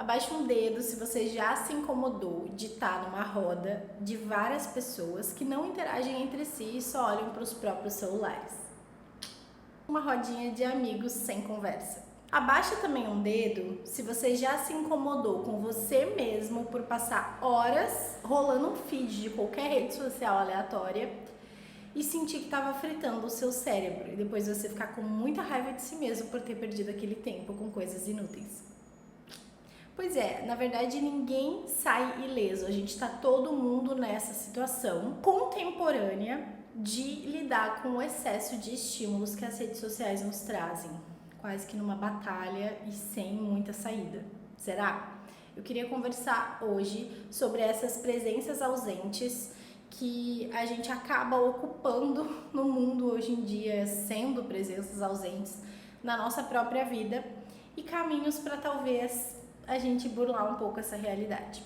Abaixe um dedo se você já se incomodou de estar numa roda de várias pessoas que não interagem entre si e só olham para os próprios celulares. Uma rodinha de amigos sem conversa. Abaixa também um dedo se você já se incomodou com você mesmo por passar horas rolando um feed de qualquer rede social aleatória e sentir que estava fritando o seu cérebro e depois você ficar com muita raiva de si mesmo por ter perdido aquele tempo com coisas inúteis. Pois é, na verdade ninguém sai ileso, a gente está todo mundo nessa situação contemporânea de lidar com o excesso de estímulos que as redes sociais nos trazem, quase que numa batalha e sem muita saída. Será? Eu queria conversar hoje sobre essas presenças ausentes que a gente acaba ocupando no mundo hoje em dia, sendo presenças ausentes na nossa própria vida e caminhos para talvez a gente burlar um pouco essa realidade.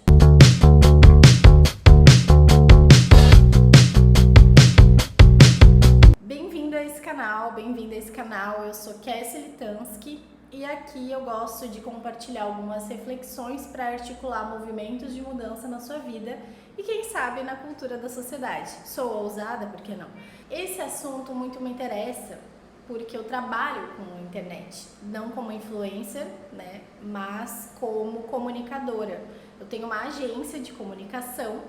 Bem-vindo a esse canal, bem-vinda a esse canal. Eu sou Kessia Litansky e aqui eu gosto de compartilhar algumas reflexões para articular movimentos de mudança na sua vida e quem sabe na cultura da sociedade. Sou ousada, por que não? Esse assunto muito me interessa porque eu trabalho com internet, não como influencer, né, mas como comunicadora. Eu tenho uma agência de comunicação,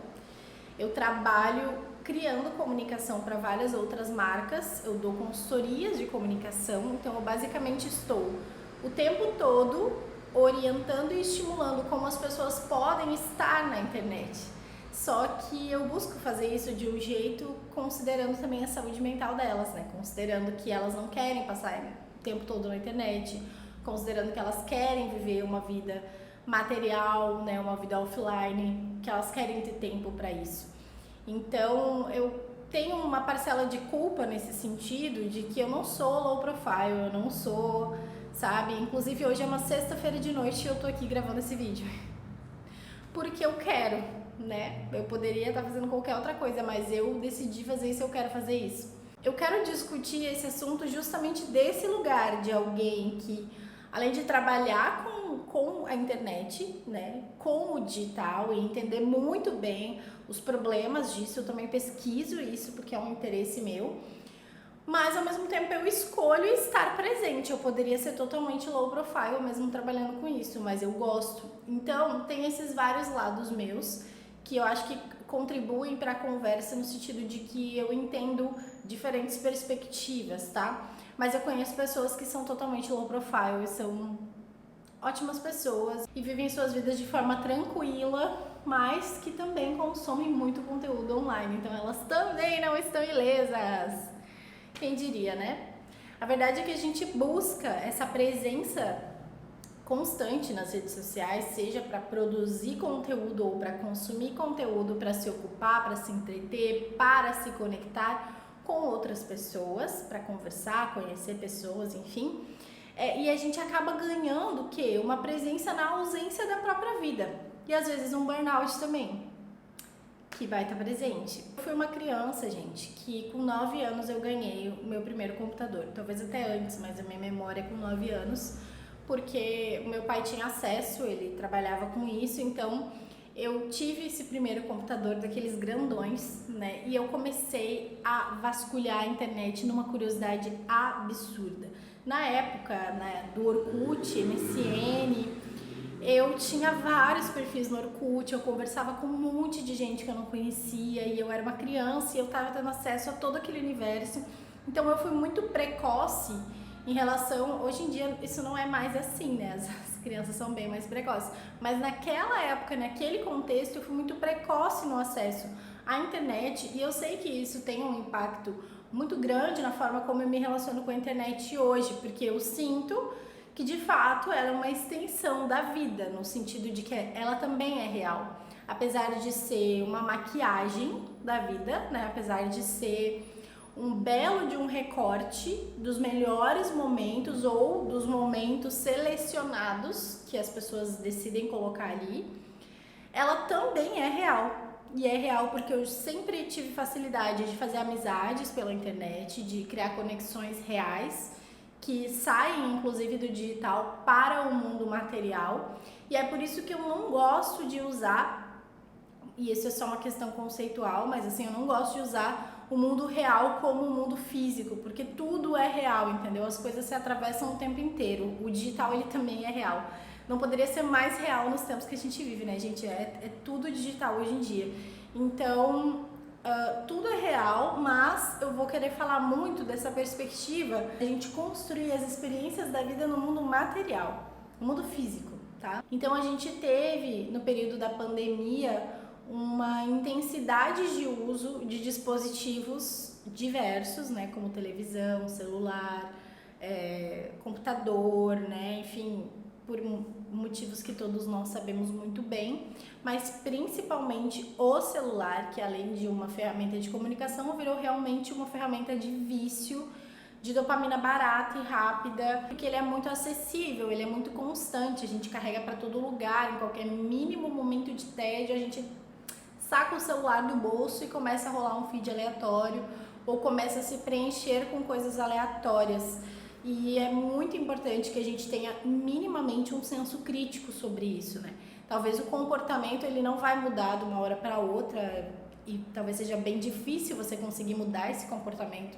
eu trabalho criando comunicação para várias outras marcas, eu dou consultorias de comunicação, então eu basicamente estou o tempo todo orientando e estimulando como as pessoas podem estar na internet. Só que eu busco fazer isso de um jeito considerando também a saúde mental delas, né? Considerando que elas não querem passar o tempo todo na internet, considerando que elas querem viver uma vida material, né? Uma vida offline, que elas querem ter tempo para isso. Então, eu tenho uma parcela de culpa nesse sentido de que eu não sou low profile, eu não sou, sabe? Inclusive, hoje é uma sexta-feira de noite e eu tô aqui gravando esse vídeo. Porque eu quero, né? Eu poderia estar fazendo qualquer outra coisa, mas eu decidi fazer isso, eu quero fazer isso. Eu quero discutir esse assunto justamente desse lugar de alguém que, além de trabalhar com a internet, né, com o digital e entender muito bem os problemas disso, eu também pesquiso isso porque é um interesse meu, mas ao mesmo tempo eu escolho estar presente. Eu poderia ser totalmente low profile mesmo trabalhando com isso, mas eu gosto. Então tem esses vários lados meus que eu acho que contribuem para a conversa no sentido de que eu entendo diferentes perspectivas, tá? Mas eu conheço pessoas que são totalmente low profile e são ótimas pessoas e vivem suas vidas de forma tranquila, mas que também consomem muito conteúdo online. Então elas também não estão ilesas. Quem diria, né? A verdade é que a gente busca essa presença constante nas redes sociais, seja para produzir conteúdo ou para consumir conteúdo, para se ocupar, para se entreter, para se conectar com outras pessoas, para conversar, conhecer pessoas, enfim. E a gente acaba ganhando o quê? Uma presença na ausência da própria vida. E às vezes um burnout também, que vai estar presente. Eu fui uma criança, gente, que com 9 anos eu ganhei o meu primeiro computador. Talvez até antes, mas a minha memória é com 9 anos, porque o meu pai tinha acesso, ele trabalhava com isso, então eu tive esse primeiro computador daqueles grandões, né? E eu comecei a vasculhar a internet numa curiosidade absurda. Na época, né, do Orkut, MSN, eu tinha vários perfis no Orkut, eu conversava com um monte de gente que eu não conhecia e eu era uma criança e eu estava tendo acesso a todo aquele universo. Então eu fui muito precoce em relação... Hoje em dia isso não é mais assim, né? As crianças são bem mais precoces. Mas naquela época, naquele contexto, eu fui muito precoce no acesso à internet e eu sei que isso tem um impacto muito grande na forma como eu me relaciono com a internet hoje, porque eu sinto que de fato ela é uma extensão da vida, no sentido de que ela também é real. Apesar de ser uma maquiagem da vida, né? Apesar de ser um belo de um recorte dos melhores momentos ou dos momentos selecionados que as pessoas decidem colocar ali, ela também é real. E é real porque eu sempre tive facilidade de fazer amizades pela internet, de criar conexões reais que saem inclusive do digital para o mundo material. E é por isso que eu não gosto de usar, e isso é só uma questão conceitual, mas assim, eu não gosto de usar o mundo real como o mundo físico, porque tudo é real, entendeu? As coisas se atravessam o tempo inteiro. O digital, ele também é real. Não poderia ser mais real nos tempos que a gente vive, né, gente? É tudo digital hoje em dia. Então, tudo é real, mas eu vou querer falar muito dessa perspectiva de a gente construir as experiências da vida no mundo material, no mundo físico, tá? Então, a gente teve, no período da pandemia, uma intensidade de uso de dispositivos diversos, né, como televisão, celular, computador, né, enfim, por motivos que todos nós sabemos muito bem, mas principalmente o celular, que além de uma ferramenta de comunicação, virou realmente uma ferramenta de vício, de dopamina barata e rápida, porque ele é muito acessível, ele é muito constante, a gente carrega para todo lugar, em qualquer mínimo momento de tédio, a gente saca o celular do bolso e começa a rolar um feed aleatório ou começa a se preencher com coisas aleatórias. E é muito importante que a gente tenha minimamente um senso crítico sobre isso, né? Talvez o comportamento ele não vai mudar de uma hora para outra e talvez seja bem difícil você conseguir mudar esse comportamento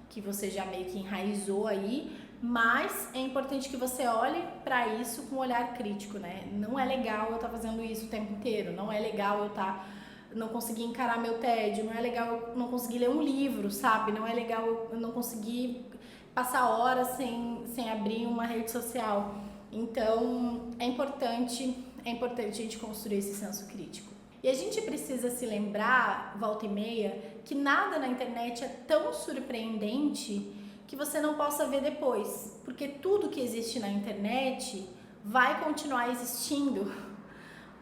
que você já meio que enraizou aí, mas é importante que você olhe para isso com um olhar crítico, né? Não é legal eu estar fazendo isso o tempo inteiro, não é legal eu não conseguir encarar meu tédio, não é legal eu não conseguir ler um livro, sabe? Não é legal eu não conseguir passar horas sem abrir uma rede social. Então, é importante a gente construir esse senso crítico. E a gente precisa se lembrar, volta e meia, que nada na internet é tão surpreendente que você não possa ver depois. Porque tudo que existe na internet vai continuar existindo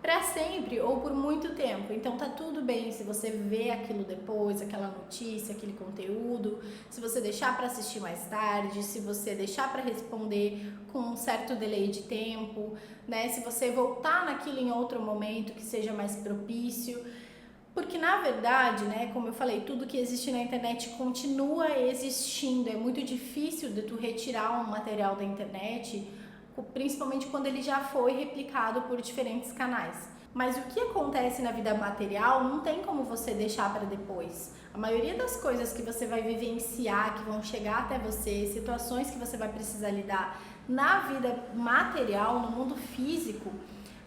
para sempre ou por muito tempo. Então tá tudo bem se você vê aquilo depois, aquela notícia, aquele conteúdo, se você deixar para assistir mais tarde, se você deixar para responder com um certo delay de tempo, né? Se você voltar naquilo em outro momento que seja mais propício. Porque na verdade, né, como eu falei, tudo que existe na internet continua existindo. É muito difícil de tu retirar um material da internet, principalmente quando ele já foi replicado por diferentes canais. Mas o que acontece na vida material não tem como você deixar para depois. A maioria das coisas que você vai vivenciar, que vão chegar até você, situações que você vai precisar lidar na vida material, no mundo físico,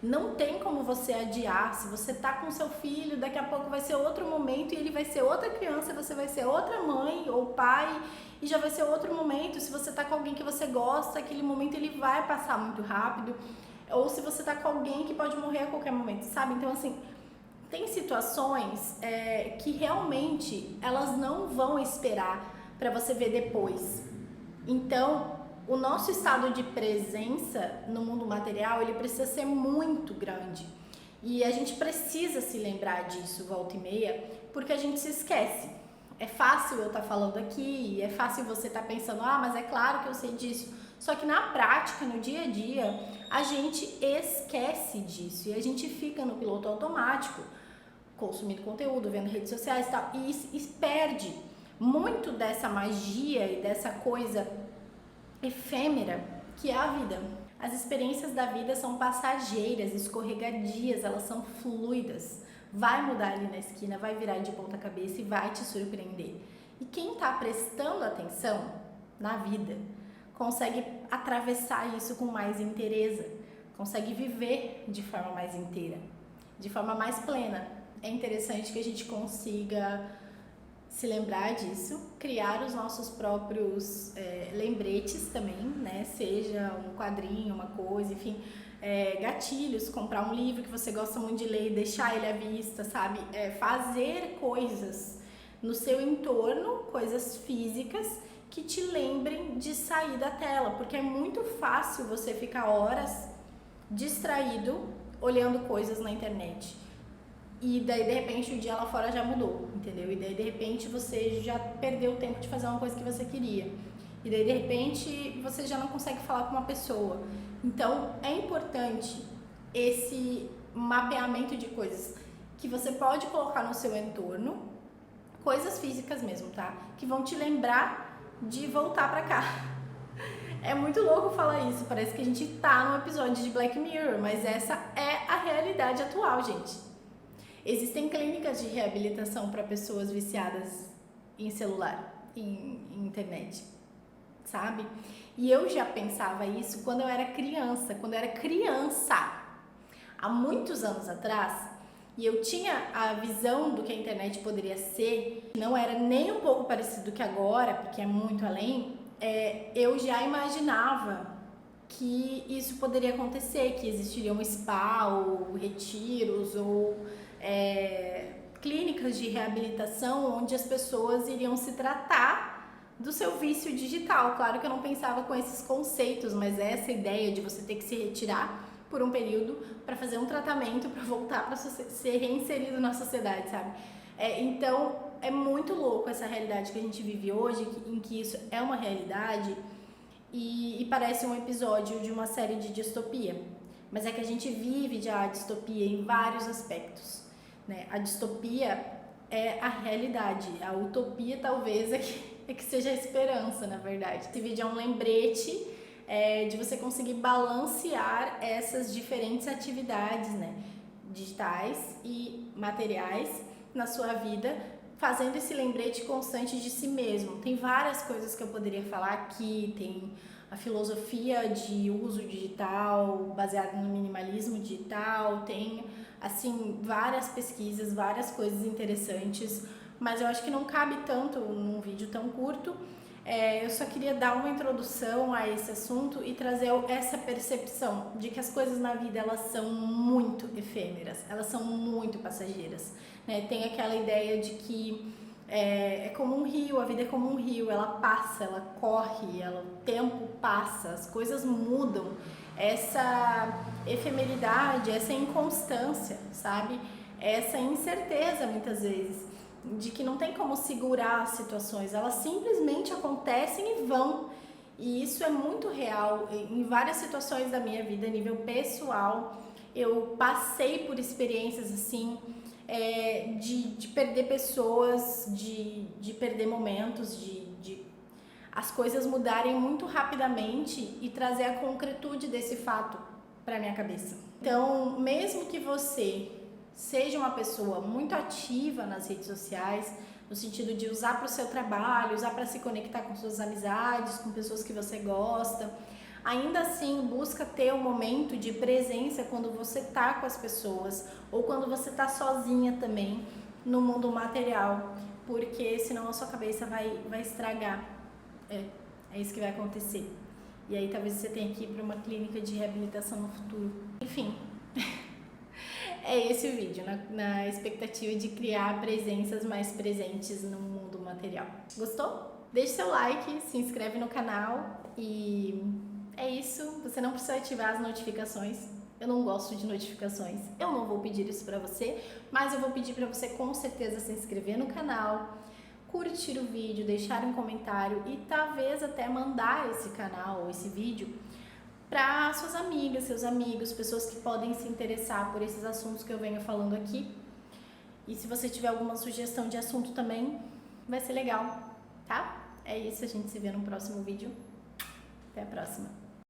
não tem como você adiar. Se você tá com seu filho, daqui a pouco vai ser outro momento e ele vai ser outra criança, você vai ser outra mãe ou pai e já vai ser outro momento. Se você tá com alguém que você gosta, aquele momento ele vai passar muito rápido. Ou se você tá com alguém que pode morrer a qualquer momento, sabe? Então, assim, tem situações que realmente elas não vão esperar para você ver depois. Então, o nosso estado de presença no mundo material, ele precisa ser muito grande. E a gente precisa se lembrar disso, volta e meia, porque a gente se esquece. É fácil eu estar falando aqui, é fácil você estar pensando, mas é claro que eu sei disso. Só que na prática, no dia a dia, a gente esquece disso e a gente fica no piloto automático, consumindo conteúdo, vendo redes sociais e tal, e perde muito dessa magia e dessa coisa efêmera que é a vida. As experiências da vida são passageiras, escorregadias, elas são fluidas. Vai mudar ali na esquina, vai virar de ponta cabeça e vai te surpreender. E quem está prestando atenção na vida consegue atravessar isso com mais inteireza, consegue viver de forma mais inteira, de forma mais plena. É interessante que a gente consiga se lembrar disso, criar os nossos próprios lembretes também, né? Seja um quadrinho, uma coisa, enfim, gatilhos, comprar um livro que você gosta muito de ler e deixar ele à vista, sabe? Fazer coisas no seu entorno, coisas físicas que te lembrem de sair da tela, porque é muito fácil você ficar horas distraído olhando coisas na internet. E daí, de repente, o dia lá fora já mudou, entendeu? E daí, de repente, você já perdeu o tempo de fazer uma coisa que você queria. E daí, de repente, você já não consegue falar com uma pessoa. Então, é importante esse mapeamento de coisas que você pode colocar no seu entorno, coisas físicas mesmo, tá? Que vão te lembrar de voltar pra cá. É muito louco falar isso, parece que a gente tá num episódio de Black Mirror, mas essa é a realidade atual, gente. Existem clínicas de reabilitação para pessoas viciadas em celular, em internet, sabe? E eu já pensava isso quando eu era criança, há muitos anos atrás, e eu tinha a visão do que a internet poderia ser, não era nem um pouco parecido que agora, porque é muito além, eu já imaginava que isso poderia acontecer, que existiria um spa ou retiros ou clínicas de reabilitação onde as pessoas iriam se tratar do seu vício digital. Claro que eu não pensava com esses conceitos, mas essa ideia de você ter que se retirar por um período para fazer um tratamento, para voltar para ser reinserido na sociedade, sabe? Então, é muito louco essa realidade que a gente vive hoje, em que isso é uma realidade e parece um episódio de uma série de distopia. Mas é que a gente vive já a distopia em vários aspectos, né? A distopia é a realidade, a utopia talvez é que seja a esperança, na verdade. Esse vídeo é um lembrete de você conseguir balancear essas diferentes atividades, né, digitais e materiais na sua vida, fazendo esse lembrete constante de si mesmo. Tem várias coisas que eu poderia falar aqui, tem a filosofia de uso digital baseada no minimalismo digital, tem assim várias pesquisas, várias coisas interessantes, mas eu acho que não cabe tanto num vídeo tão curto. Eu só queria dar uma introdução a esse assunto e trazer essa percepção de que as coisas na vida elas são muito efêmeras, elas são muito passageiras, né? Tem aquela ideia de que é como um rio, a vida é como um rio, ela passa, ela corre, o tempo passa, as coisas mudam. Essa efemeridade, essa inconstância, sabe? Essa incerteza muitas vezes de que não tem como segurar as situações, elas simplesmente acontecem e vão. E isso é muito real. Em várias situações da minha vida, a nível pessoal, eu passei por experiências assim, de perder pessoas, de perder momentos, de as coisas mudarem muito rapidamente e trazer a concretude desse fato para minha cabeça. Então, mesmo que você seja uma pessoa muito ativa nas redes sociais, no sentido de usar para o seu trabalho, usar para se conectar com suas amizades, com pessoas que você gosta, ainda assim busca ter um momento de presença quando você tá com as pessoas ou quando você tá sozinha também no mundo material, porque senão a sua cabeça vai estragar. É isso que vai acontecer. E aí talvez você tenha que ir para uma clínica de reabilitação no futuro. Enfim, é esse o vídeo, na expectativa de criar presenças mais presentes no mundo material. Gostou? Deixe seu like, se inscreve no canal e é isso. Você não precisa ativar as notificações. Eu não gosto de notificações. Eu não vou pedir isso pra você, mas eu vou pedir pra você com certeza se inscrever no canal, curtir o vídeo, deixar um comentário e talvez até mandar esse canal, esse vídeo para suas amigas, seus amigos, pessoas que podem se interessar por esses assuntos que eu venho falando aqui. E se você tiver alguma sugestão de assunto também, vai ser legal, tá? É isso, a gente se vê no próximo vídeo. Até a próxima.